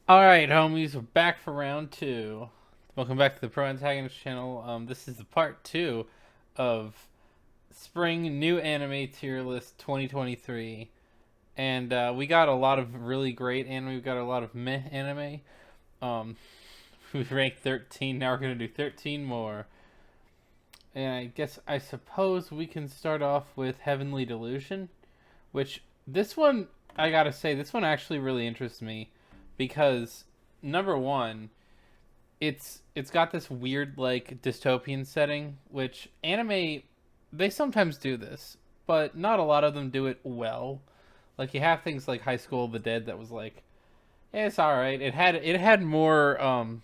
Alright, homies, we're back for round two. Welcome back to the Pro Antagonist channel. This is the part two of Spring New Anime Tier List 2023. And we got a lot of really great anime. We got a lot of meh anime. Um, we ranked 13. Now we're going to do 13 more. And I suppose we can start off with Heavenly Delusion. Which, this one, I gotta say, this one actually really interests me. Because, number one, it's got this weird like dystopian setting, which anime they sometimes do this, but not a lot of them do it well. Like you have things like High School of the Dead that was like, yeah, it's all right. It had more.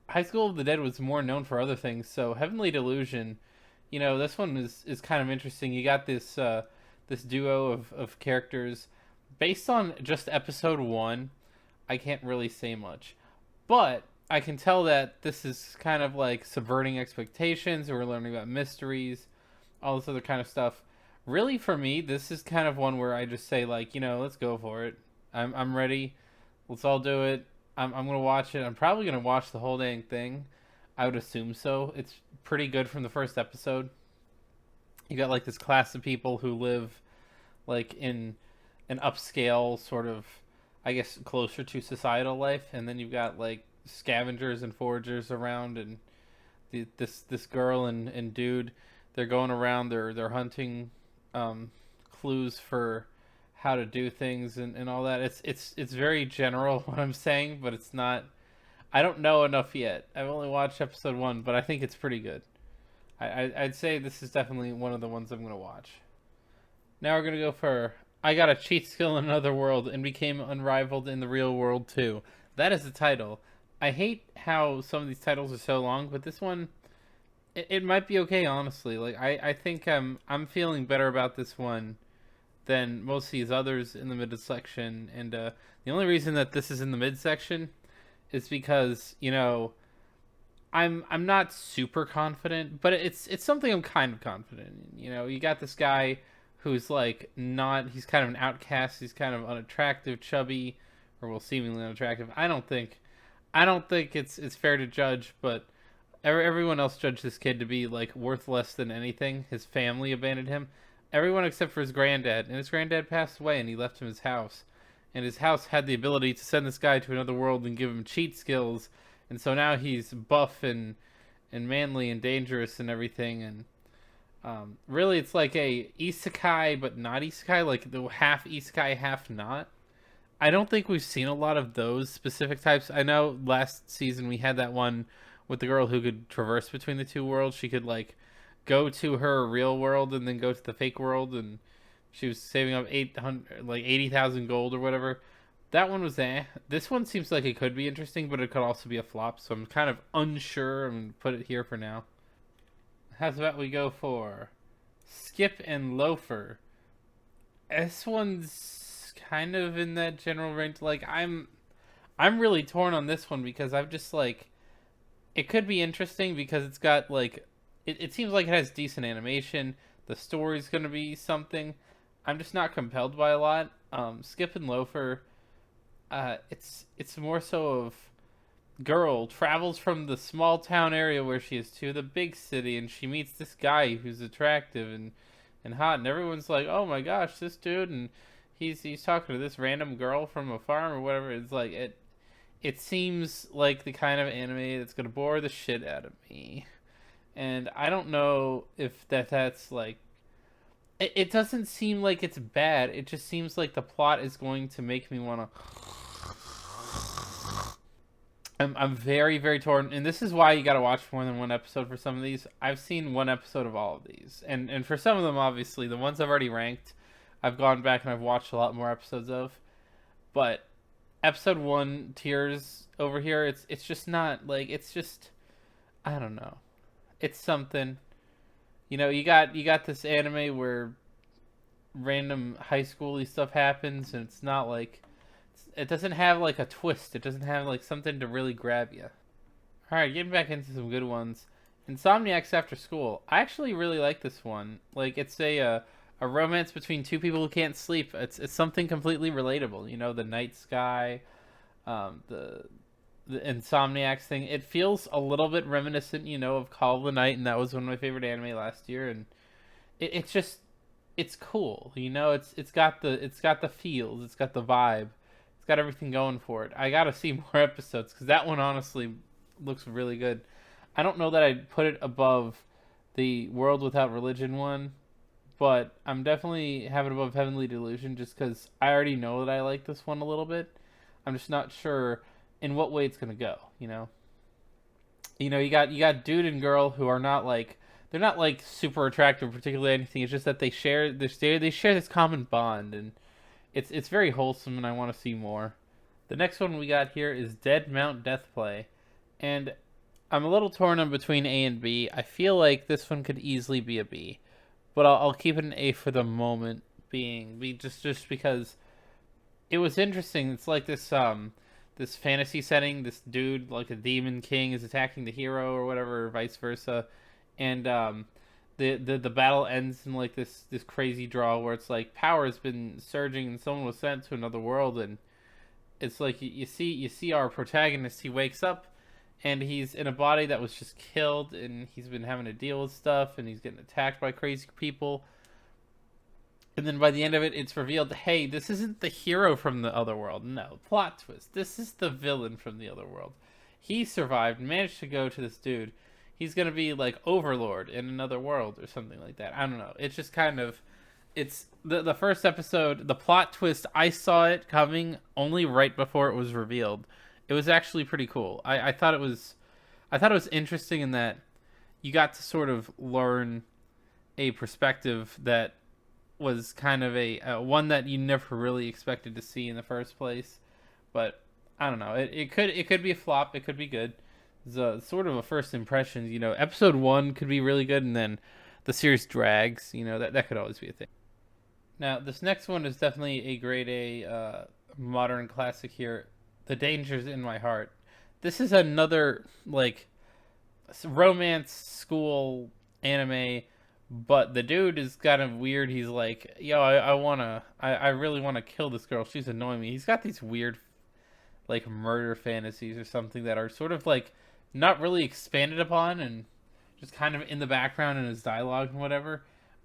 High School of the Dead was more known for other things. So Heavenly Delusion, this one is kind of interesting. You got this duo of characters based on just episode one. I can't really say much, but I can tell that this is kind of like subverting expectations. We're learning about mysteries, all this other kind of stuff. Really, for me, this is kind of one where I just say like, let's go for it. I'm ready. Let's all do it. I'm gonna watch it. I'm probably gonna watch the whole dang thing. I would assume so. It's pretty good from the first episode. You got like this class of people who live like in an upscale sort of, I guess, closer to societal life, and then you've got like scavengers and foragers around, and this girl and dude, they're going around, they're hunting clues for how to do things and all that. It's very general what I'm saying, but it's not. I don't know enough yet. I've only watched episode one, but I think it's pretty good. I'd say this is definitely one of the ones I'm gonna watch. Now we're gonna go for I got a cheat skill in another world and became unrivaled in the real world too. That is the title. I hate how some of these titles are so long, but this one it might be okay honestly. Like I think I'm feeling better about this one than most of these others in the mid section, and the only reason that this is in the mid section is because I'm not super confident, but it's something I'm kind of confident in. You got this guy who's like not he's kind of an outcast, he's kind of unattractive, chubby, or well seemingly unattractive. I don't think it's fair to judge, but everyone else judged this kid to be like worth less than anything. His family abandoned him. Everyone except for his granddad, and his granddad passed away, and he left him his house. And his house had the ability to send this guy to another world and give him cheat skills, and so now he's buff and manly and dangerous and everything. And really, it's like a isekai, but not isekai, like the half isekai, half not. I don't think we've seen a lot of those specific types. I know last season we had that one with the girl who could traverse between the two worlds. She could like go to her real world and then go to the fake world, and she was saving up 800 like 80,000 gold or whatever. That one was eh. This one seems like it could be interesting, but it could also be a flop. So I'm kind of unsure. I'm gonna put it here for now. How's about we go for Skip and Loafer? This one's kind of in that general range. Like I'm really torn on this one because I've just like it could be interesting because it's got like it seems like it has decent animation. The story's gonna be something. I'm just not compelled by a lot. Skip and Loafer, it's more so of girl travels from the small town area where she is to the big city, and she meets this guy who's attractive and hot, and everyone's like, oh my gosh, this dude, and he's talking to this random girl from a farm or whatever. It's like it seems like the kind of anime that's gonna bore the shit out of me, and I don't know if that's like it doesn't seem like it's bad. It just seems like the plot is going to make me want to. I'm very very torn, and this is why you got to watch more than one episode for some of these. I've seen one episode of all of these, and for some of them, obviously, the ones I've already ranked, I've gone back and I've watched a lot more episodes of. But episode one tiers over here, it's just not like it's just I don't know. It's something. You got this anime where random high schooly stuff happens, and it's not like it doesn't have like a twist. It doesn't have like something to really grab you. All right, getting back into some good ones. Insomniacs After School. I actually really like this one. Like it's a romance between two people who can't sleep. It's something completely relatable. The night sky. The Insomniacs thing. It feels a little bit reminiscent, of Call of the Night, and that was one of my favorite anime last year. And it's just it's cool, it's got the feels, it's got the vibe, it's got everything going for it. I gotta see more episodes because that one honestly looks really good. I don't know that I'd put it above the World Without Religion one, but I'm definitely having it above Heavenly Delusion just because I already know that I like this one a little bit. I'm just not sure in what way it's gonna go. You got dude and girl who are not like they're not like super attractive, particularly anything. It's just that they share this common bond, and it's very wholesome, and I want to see more. The next one we got here is Dead Mount Deathplay, and I'm a little torn on between A and B. I feel like this one could easily be a B, but I'll keep it an A for the moment being. Just because it was interesting. It's like this fantasy setting. This dude, like a demon king, is attacking the hero or whatever, or vice versa, and the battle ends in like this crazy draw where it's like power has been surging and someone was sent to another world, and it's like you see our protagonist. He wakes up and he's in a body that was just killed, and he's been having to deal with stuff, and he's getting attacked by crazy people. And then by the end of it, it's revealed, hey, this isn't the hero from the other world. No, plot twist. This is the villain from the other world. He survived, managed to go to this dude. He's going to be like Overlord in another world or something like that. I don't know. It's just kind of, it's the first episode, the plot twist, I saw it coming only right before it was revealed. It was actually pretty cool. I thought it was interesting in that you got to sort of learn a perspective that was kind of a one that you never really expected to see in the first place. But I don't know. It could be a flop. It could be good. It's sort of a first impressions. Episode one could be really good, and then the series drags. That could always be a thing. Now this next one is definitely a grade A modern classic here. The Dangers in My Heart. This is another like romance school anime, but the dude is kind of weird. He's like, yo, I really wanna kill this girl. She's annoying me. He's got these weird like murder fantasies or something that are sort of like not really expanded upon and just kind of in the background in his dialogue and whatever.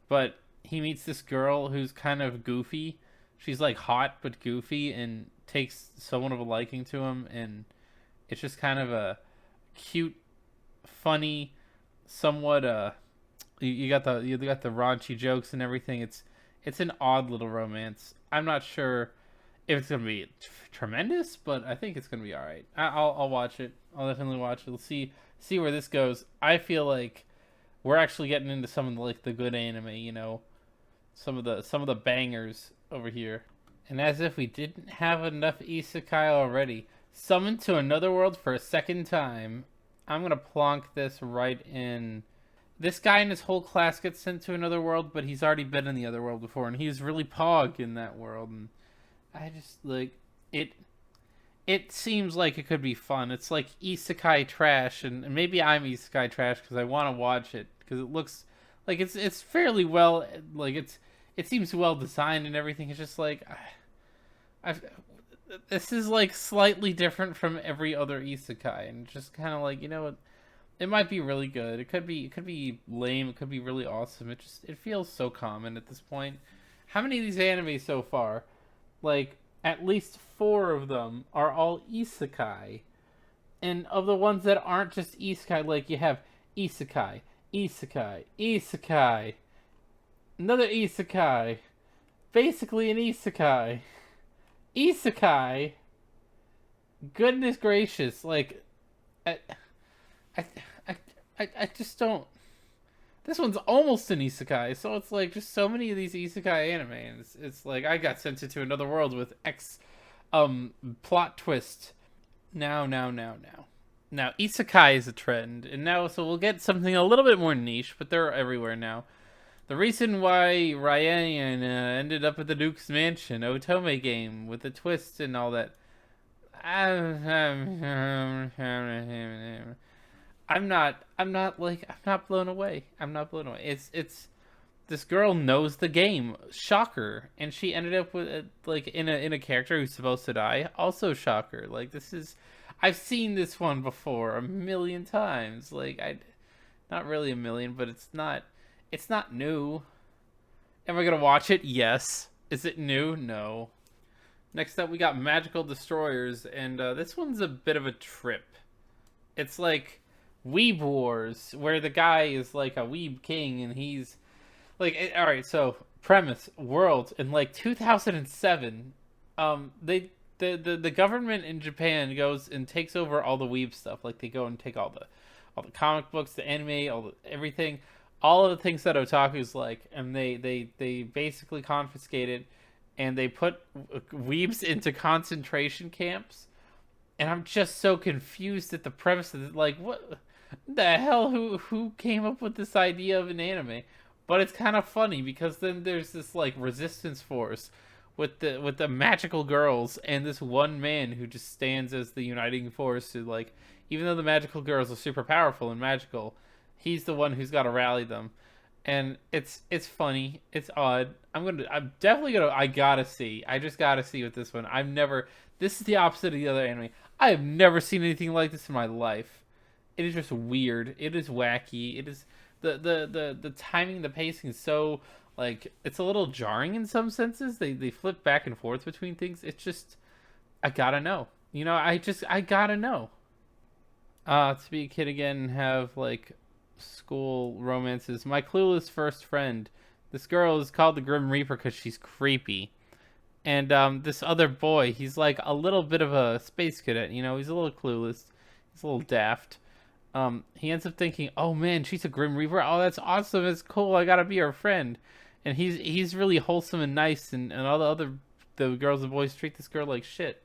But he meets this girl who's kind of goofy. She's like hot but goofy and takes somewhat of a liking to him, and it's just kind of a cute, funny, somewhat you got the raunchy jokes and everything. It's an odd little romance. I'm not sure if it's gonna be tremendous, but I think it's gonna be all right. I'll watch it. I'll definitely watch it. We'll see where this goes. I feel like we're actually getting into some of the good anime. Some of the bangers over here. And as if we didn't have enough isekai already, summoned to another world for a second time. I'm gonna plonk this right in. This guy and his whole class gets sent to another world, but he's already been in the other world before, and he's really pog in that world. And I just like it. It seems like it could be fun. It's like isekai trash, and maybe I'm isekai trash because I want to watch it because it looks like it's fairly well, like it seems well designed and everything. It's just like this is like slightly different from every other isekai, and just kind of like it might be really good. It could be lame. It could be really awesome. It feels so common at this point. How many of these animes so far? Like at least 4 of them are all isekai, and of the ones that aren't just isekai, like you have isekai, isekai, isekai, another isekai, basically an isekai, isekai. Goodness gracious! Like, I, I, I just don't. This one's almost an isekai, so it's like just so many of these isekai anime. And it's like I got sent into another world with X, plot twist. Now. Now, isekai is a trend, and now so we'll get something a little bit more niche, but they're everywhere now. The reason why Ryan ended up at the Duke's Mansion, Otome game with the twist and all that. I'm not blown away. I'm not blown away. It's this girl knows the game. Shocker. And she ended up with like in a character who's supposed to die. Also shocker. Like this is I've seen this one before a million times. Like I not really a million, but it's not new. Am I going to watch it? Yes. Is it new? No. Next up we got Magical Destroyers, and this one's a bit of a trip. It's like Weeb Wars, where the guy is like a weeb king, and he's like, all right. So premise: world in like 2007. The government in Japan goes and takes over all the weeb stuff. Like they go and take all the comic books, the anime, everything, all of the things that otaku's like, and they basically confiscate it, and they put weebs into concentration camps. And I'm just so confused at the premise of it. Like, what the hell? Who came up with this idea of an anime? But it's kind of funny because then there's this like resistance force with the magical girls and this one man who just stands as the uniting force to like, even though the magical girls are super powerful and magical, he's the one who's got to rally them. And it's funny, it's odd. I'm definitely gonna I just gotta see with this one. This is the opposite of the other anime. I have never seen anything like this in my life. It is just weird. It is wacky. It is the timing, the pacing is so like it's a little jarring in some senses. They flip back and forth between things. It's just I gotta know. I gotta know. To be a kid again and have like school romances. My clueless first friend. This girl is called the Grim Reaper because she's creepy. And this other boy, he's like a little bit of a space cadet. He's a little clueless. He's a little daft. He ends up thinking, oh man, she's a Grim Reaper. Oh, that's awesome. It's cool. I gotta be her friend. And he's really wholesome and nice. And all the girls and boys treat this girl like shit.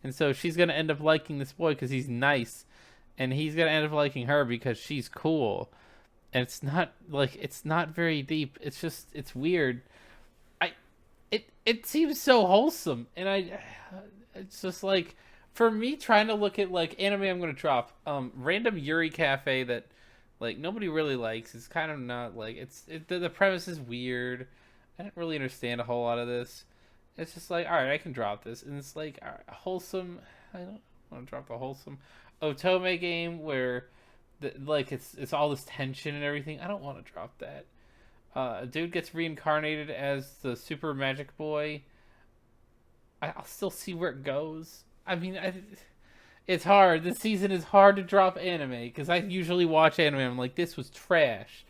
And so she's gonna end up liking this boy because he's nice. And he's gonna end up liking her because she's cool. And it's not very deep. It's weird. It seems so wholesome, and it's just like for me trying to look at like anime I'm gonna drop random Yuri Cafe that like nobody really likes. It's kind of not like the premise is weird. I don't really understand a whole lot of this. It's just like, all right, I can drop this, and it's like all right, wholesome. I don't want to drop the wholesome Otome game where like it's all this tension and everything. I don't want to drop that. A dude gets reincarnated as the super magic boy. I'll still see where it goes. I mean, it's hard. This season is hard to drop anime because I usually watch anime. I'm like, this was trash,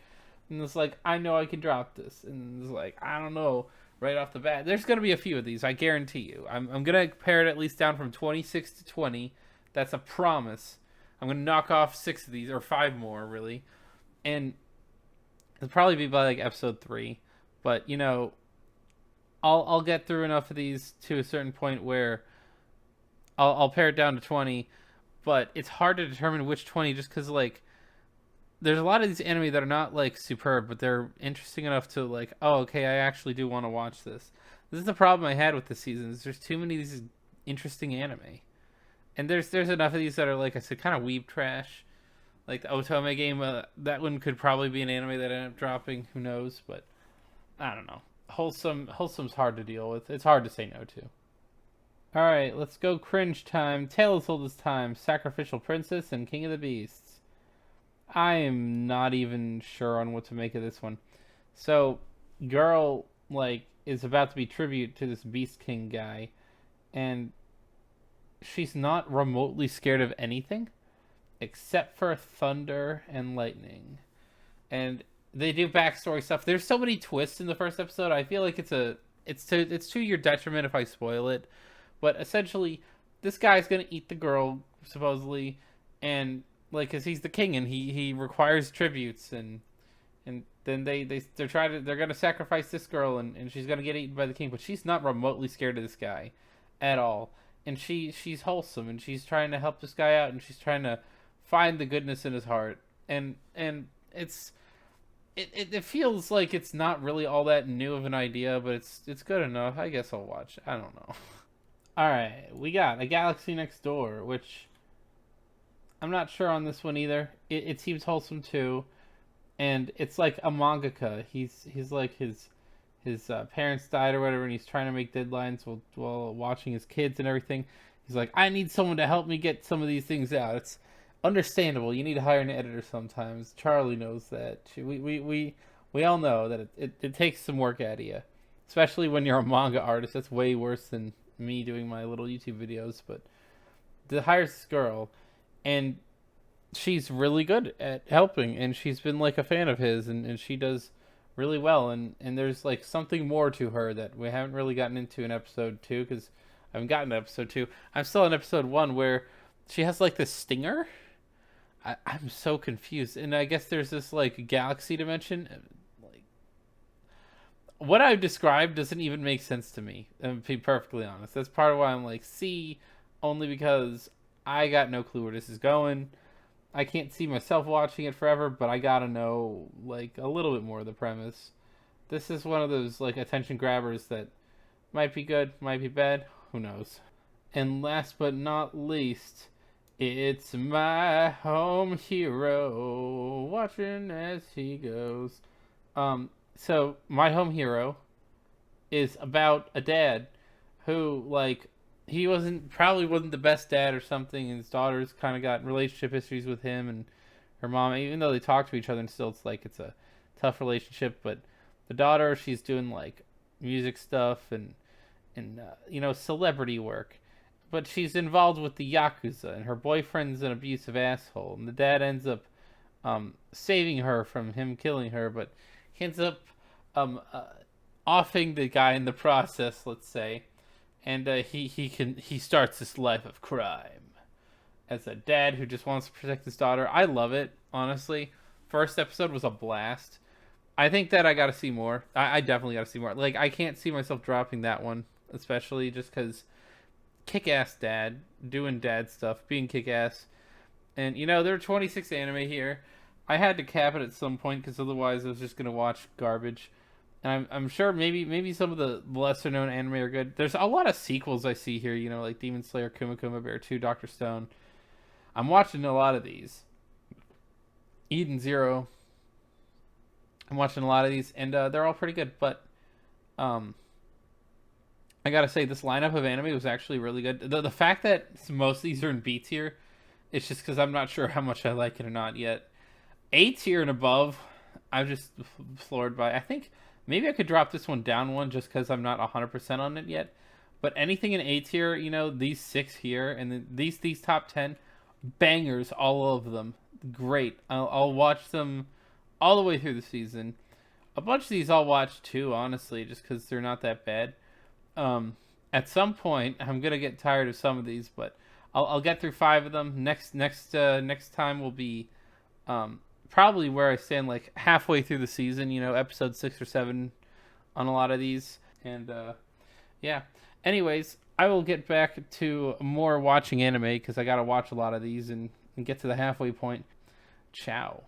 and it's like I know I can drop this, and it's like I don't know right off the bat. There's gonna be a few of these, I guarantee you. I'm gonna pare it at least down from 26 to 20. That's a promise. I'm gonna knock off 6 of these or 5 more really, and it'll probably be by like episode 3, but I'll get through enough of these to a certain point where I'll pare it down to 20, but it's hard to determine which 20 just because like there's a lot of these anime that are not like superb, but they're interesting enough to like, oh okay, I actually do want to watch this. This is the problem I had with this season. Is there's too many of these interesting anime, and there's enough of these that are like I said, kind of weeb trash. Like the Otome game, that one could probably be an anime that I end up dropping. Who knows? But I don't know. Wholesome's hard to deal with. It's hard to say no to. All right, let's go cringe time. Tale as old as time. Sacrificial Princess and King of the Beasts. I am not even sure on what to make of this one. So, girl like is about to be tribute to this Beast King guy, and she's not remotely scared of anything except for thunder and lightning. And they do backstory stuff. There's so many twists in the first episode. I feel like it's to your detriment if I spoil it. But essentially, this guy's gonna eat the girl supposedly, and like, cause he's the king and he requires tributes, and then they're gonna sacrifice this girl, and she's gonna get eaten by the king. But she's not remotely scared of this guy at all, and she's wholesome, and she's trying to help this guy out, and she's trying to find the goodness in his heart, and it feels like it's not really all that new of an idea, but it's good enough. I guess I'll watch. I don't know. All right, we got A Galaxy Next Door, which I'm not sure on this one either. It seems wholesome too. and it's like a mangaka. He's like his parents died or whatever, and he's trying to make deadlines while watching his kids and everything. He's like, I need someone to help me get some of these things out. It's understandable. You need to hire an editor sometimes. Charlie knows that. We all know that it takes some work out of you, especially when you're a manga artist. That's way worse than me doing my little YouTube videos. But the hires this girl, and she's really good at helping, and she's been like a fan of his, and she does really well, and there's like something more to her that we haven't really gotten into in episode 2, because I haven't gotten to episode 2. I'm still in episode 1 where she has like this stinger. I'm so confused, and I guess there's this like galaxy dimension. Like, what I've described doesn't even make sense to me, to be perfectly honest. That's part of why I'm like, see, only because I got no clue where this is going. I can't see myself watching it forever, but I gotta know like a little bit more of the premise. This is one of those like attention grabbers that might be good, might be bad, who knows. And last but not least, it's my home hero, watching as he goes. So my home hero is about a dad who, like, he probably wasn't the best dad or something, and his daughter's kind of got relationship histories with him and her mom, even though they talk to each other, and still it's a tough relationship. But the daughter, she's doing like music stuff and celebrity work, but she's involved with the yakuza, and her boyfriend's an abusive asshole, and the dad ends up saving her from him killing her, but he ends up offing the guy in the process, let's say. And he starts this life of crime as a dad who just wants to protect his daughter. I love it, honestly. First episode was a blast. I think that I got to see more. I definitely got to see more. Like, I can't see myself dropping that one, especially just because kick-ass dad, doing dad stuff, being kick-ass. And, there are 26 anime here. I had to cap it at some point because otherwise I was just going to watch garbage. And I'm sure maybe some of the lesser known anime are good. There's a lot of sequels I see here, like Demon Slayer, Kuma Kuma Bear 2, Doctor Stone. I'm watching a lot of these. Eden Zero. I'm watching a lot of these, and they're all pretty good. But I gotta say, this lineup of anime was actually really good. The fact that most of these are in B tier, it's just because I'm not sure how much I like it or not yet. A tier and above, I'm just floored by. I think maybe I could drop this one down one just because I'm not 100% on it yet. But anything in A tier, these 6 here, and then these top 10, bangers, all of them. Great. I'll watch them all the way through the season. A bunch of these I'll watch too, honestly, just because they're not that bad. At some point, I'm going to get tired of some of these, but I'll get through 5 of them. Next time will be probably where I stand, like halfway through the season, episode 6 or 7 on a lot of these. And yeah. Anyways, I will get back to more watching anime because I got to watch a lot of these and get to the halfway point. Ciao.